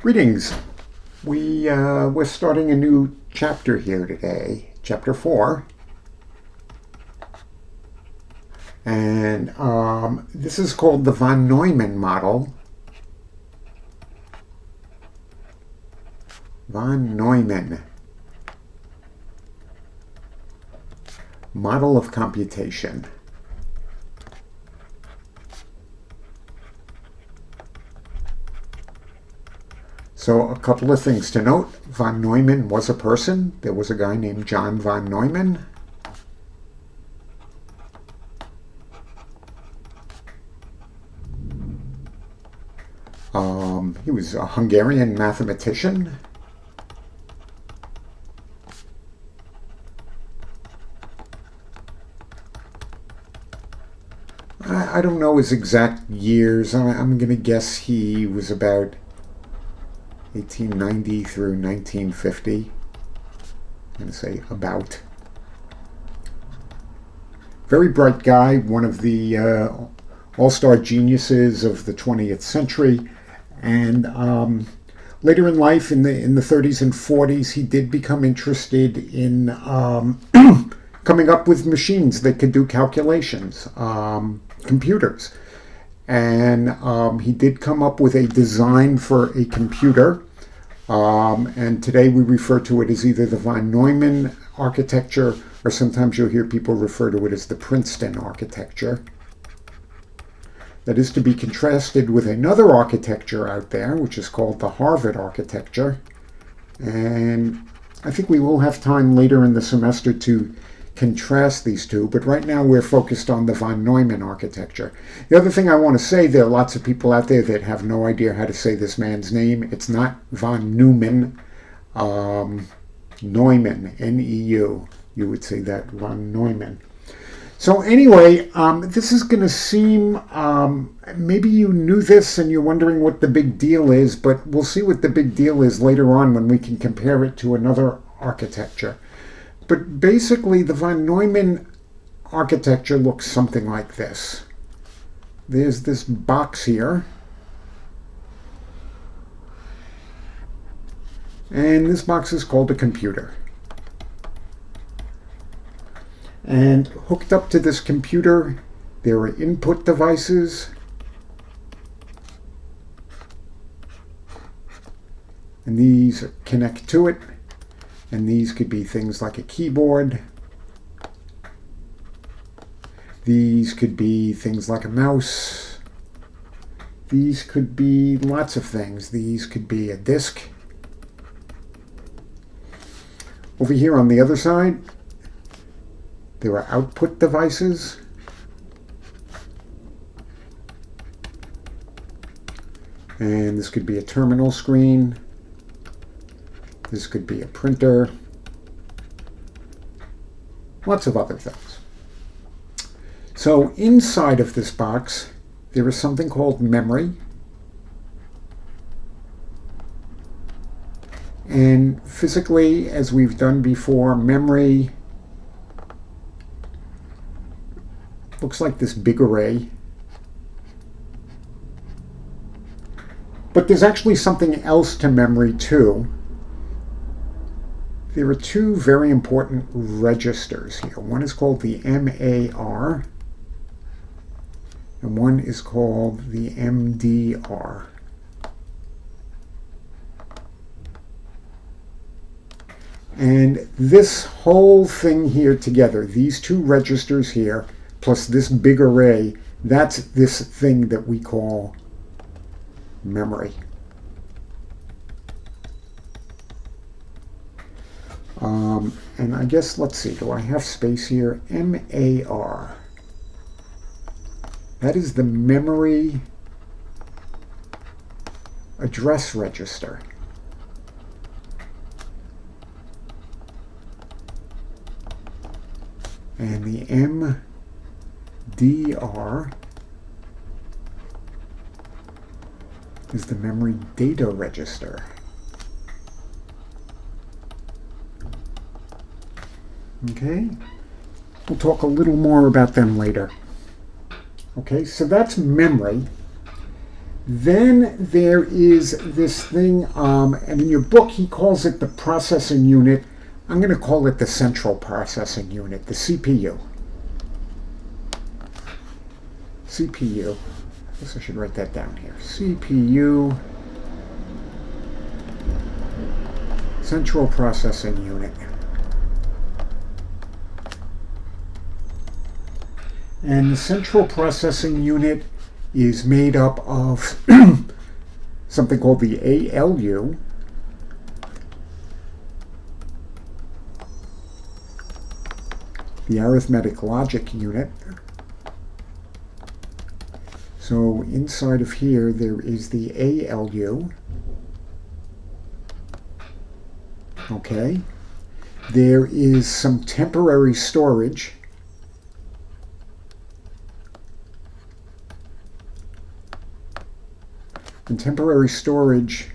Greetings. We're starting a new chapter here today, chapter 4. And this is called the von Neumann model. Von Neumann. Model of computation. So a couple of things to note. Von Neumann was a person. There was a guy named John von Neumann. He was a Hungarian mathematician. I don't know his exact years. I'm going to guess he was about 1890 through 1950. I'm going to say about. Very bright guy, one of the all-star geniuses of the 20th century. And later in life, in the 30s and 40s, he did become interested in coming up with machines that could do calculations, computers. And he did come up with a design for a computer. And today we refer to it as either the von Neumann architecture, or sometimes you'll hear people refer to it as the Princeton architecture. That is to be contrasted with another architecture out there, which is called the Harvard architecture. And I think we will have time later in the semester to contrast these two, but right now we're focused on the von Neumann architecture. The other thing I want to say, there are lots of people out there that have no idea how to say this man's name. It's not von Neumann, Neumann, N-E-U. You would say that, von Neumann. So anyway, this is going to seem, maybe you knew this and you're wondering what the big deal is, but we'll see what the big deal is later on when we can compare it to another architecture. But basically, the von Neumann architecture looks something like this. There's this box here. And this box is called a computer. And hooked up to this computer, there are input devices. And these connect to it. And these could be things like a keyboard. These could be things like a mouse. These could be lots of things. These could be a disk. Over here on the other side, there are output devices. And this could be a terminal screen. This could be a printer. Lots of other things. So inside of this box, there is something called memory. And physically, as we've done before, memory looks like this big array. But there's actually something else to memory too. There are two very important registers here. One is called the MAR, and one is called the MDR. And this whole thing here together, these two registers here, plus this big array, that's this thing that we call memory. And I guess, let's see, do I have space here? MAR. That is the memory address register. And the MDR is the memory data register. Okay, we'll talk a little more about them later. Okay, so that's memory. Then there is this thing, and in your book he calls it the processing unit. I'm going to call it the central processing unit, the CPU. CPU. I guess I should write that down here. CPU, central processing unit. And the central processing unit is made up of something called the ALU, the arithmetic logic unit. So inside of here there is the ALU. Okay. There is some temporary storage. And temporary storage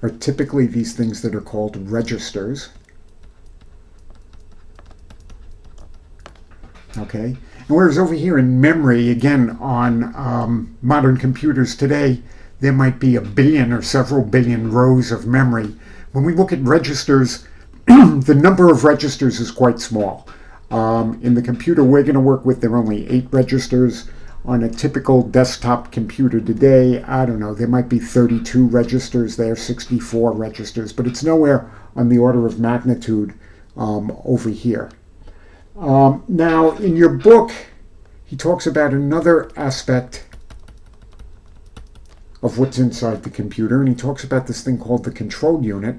are typically these things that are called registers. Okay, and whereas over here in memory, again, on modern computers today, there might be a billion or several billion rows of memory. When we look at registers, the number of registers is quite small. In the computer we're going to work with, there are only 8 registers. On a typical desktop computer today, I don't know, there might be 32 registers there, 64 registers, but it's nowhere on the order of magnitude over here. Now, in your book, he talks about another aspect of what's inside the computer, and he talks about this thing called the control unit.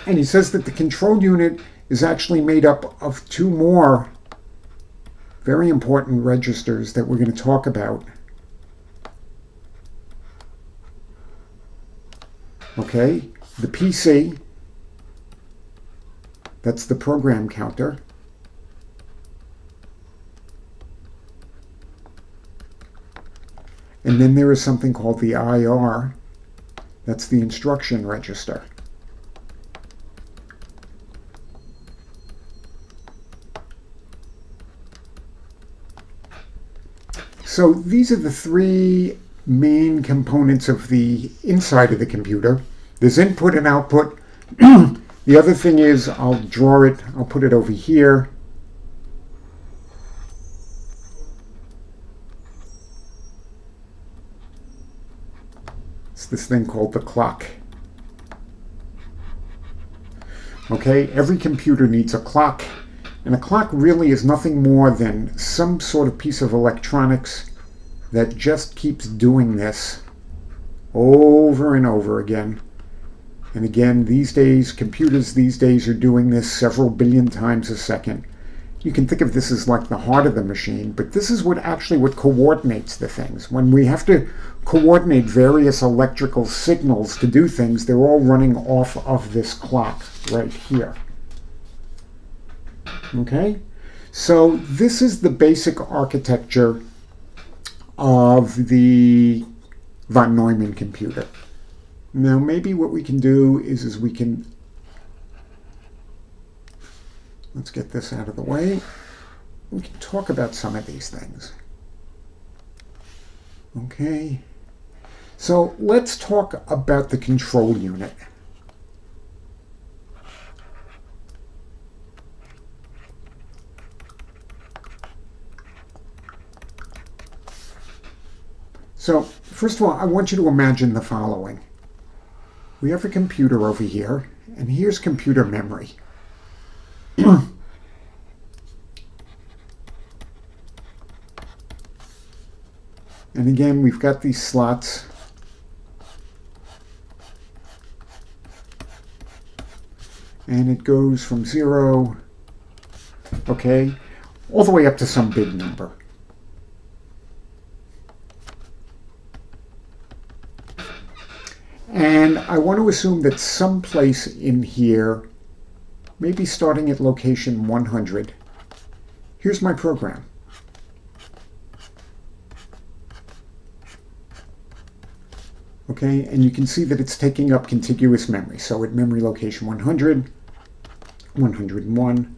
And he says that the control unit is actually made up of 2 more very important registers that we're going to talk about. Okay, the PC, that's the program counter. And then there is something called the IR, that's the instruction register. So these are the 3 main components of the inside of the computer. There's input and output. The other thing is, I'll draw it, I'll put it over here. It's this thing called the clock. Okay, every computer needs a clock. And a clock really is nothing more than some sort of piece of electronics that just keeps doing this over and over again. And again, these days, computers these days are doing this several billion times a second. You can think of this as like the heart of the machine, but this is what coordinates the things. When we have to coordinate various electrical signals to do things, they're all running off of this clock right here. Okay, so this is the basic architecture of the von Neumann computer. Now maybe what we can do is we can, let's get this out of the way. We can talk about some of these things. Okay, so let's talk about the control unit. So, first of all, I want you to imagine the following. We have a computer over here, and here's computer memory. And again, we've got these slots. And it goes from 0, okay, all the way up to some big number. And I want to assume that someplace in here, maybe starting at location 100, here's my program. Okay, and you can see that it's taking up contiguous memory. So at memory location 100, 101,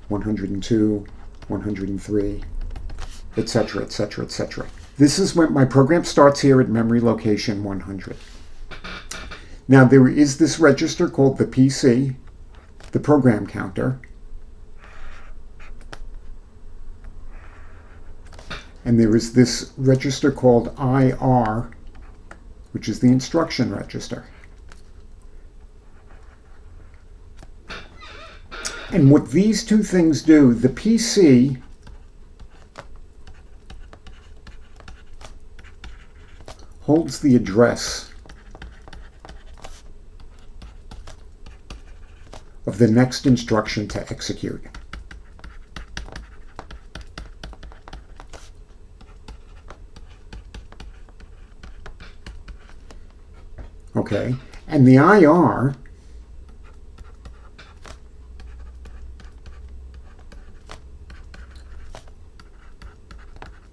102, 103, etc., etc., etc. This is when my program starts here at memory location 100. Now there is this register called the PC, the program counter, and there is this register called IR, which is the instruction register. And what these two things do, the PC holds the address of the next instruction to execute. Okay, and the IR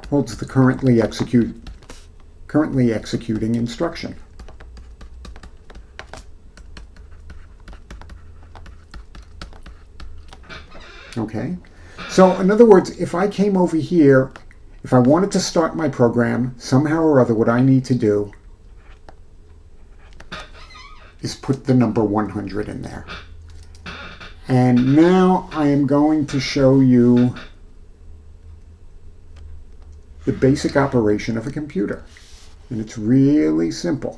holds the currently executing instruction. Okay, so in other words, if I came over here, if I wanted to start my program, somehow or other, what I need to do is put the number 100 in there. And now I am going to show you the basic operation of a computer. And it's really simple.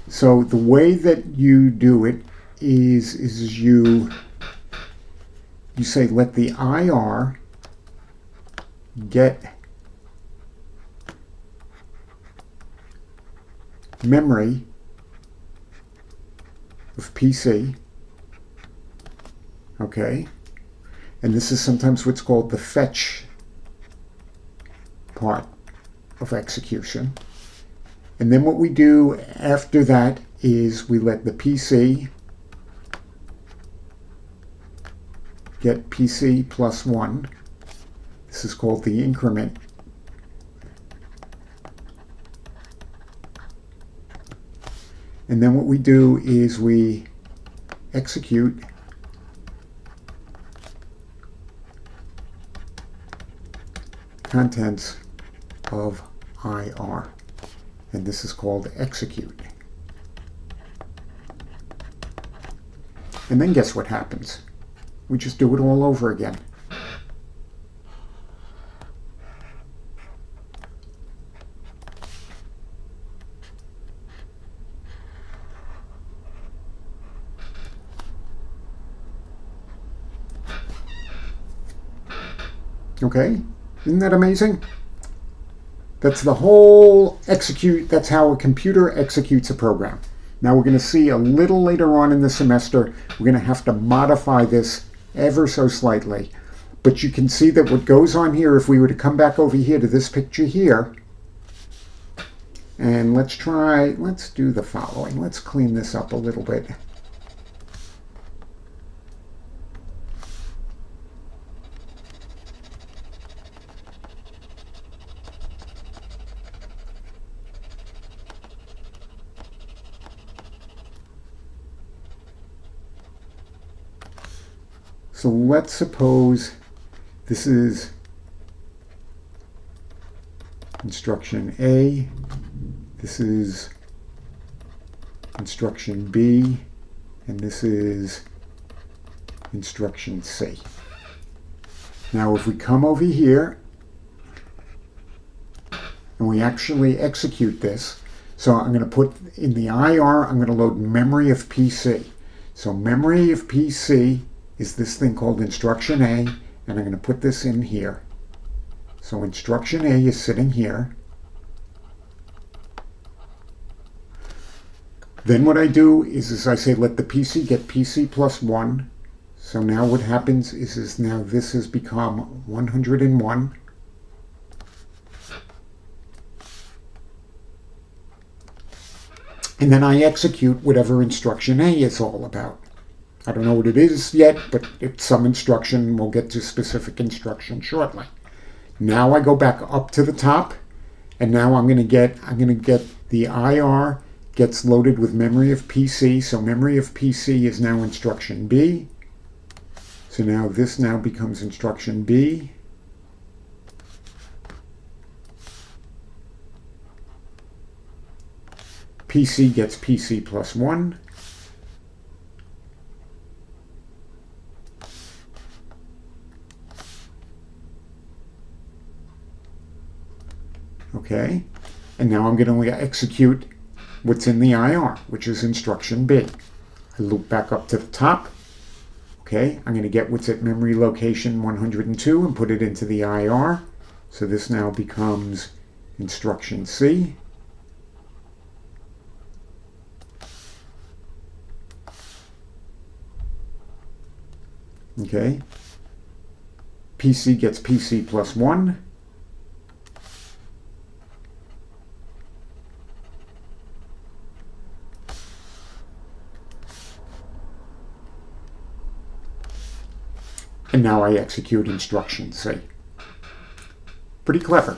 So the way that you do it is you say let the IR get memory of PC, okay? And this is sometimes what's called the fetch part of execution. And then what we do after that is we let the PC get PC plus 1. This is called the increment. And then what we do is we execute contents of IR. And this is called execute. And then guess what happens? We just do it all over again. Okay, isn't that amazing? That's the whole execute, that's how a computer executes a program. Now we're going to see a little later on in the semester, we're going to have to modify this ever so slightly. But you can see that what goes on here, if we were to come back over here to this picture here, and let's do the following. Let's clean this up a little bit. So let's suppose this is instruction A, this is instruction B, and this is instruction C. Now if we come over here and we actually execute this, so I'm going to put in the IR, I'm going to load memory of PC. So memory of PC is this thing called instruction A, and I'm going to put this in here. So instruction A is sitting here. Then what I do is I say let the PC get PC plus 1. So now what happens is now this has become 101. And then I execute whatever instruction A is all about. I don't know what it is yet, but it's some instruction. We'll get to specific instruction shortly. Now I go back up to the top, and now I'm going to get the IR gets loaded with memory of PC. So memory of PC is now instruction B. So now this now becomes instruction B. PC gets PC plus 1. Okay, and now I'm going to execute what's in the IR, which is instruction B. I loop back up to the top. Okay, I'm going to get what's at memory location 102 and put it into the IR. So this now becomes instruction C. Okay, PC gets PC plus 1. And now I execute instruction C. Pretty clever.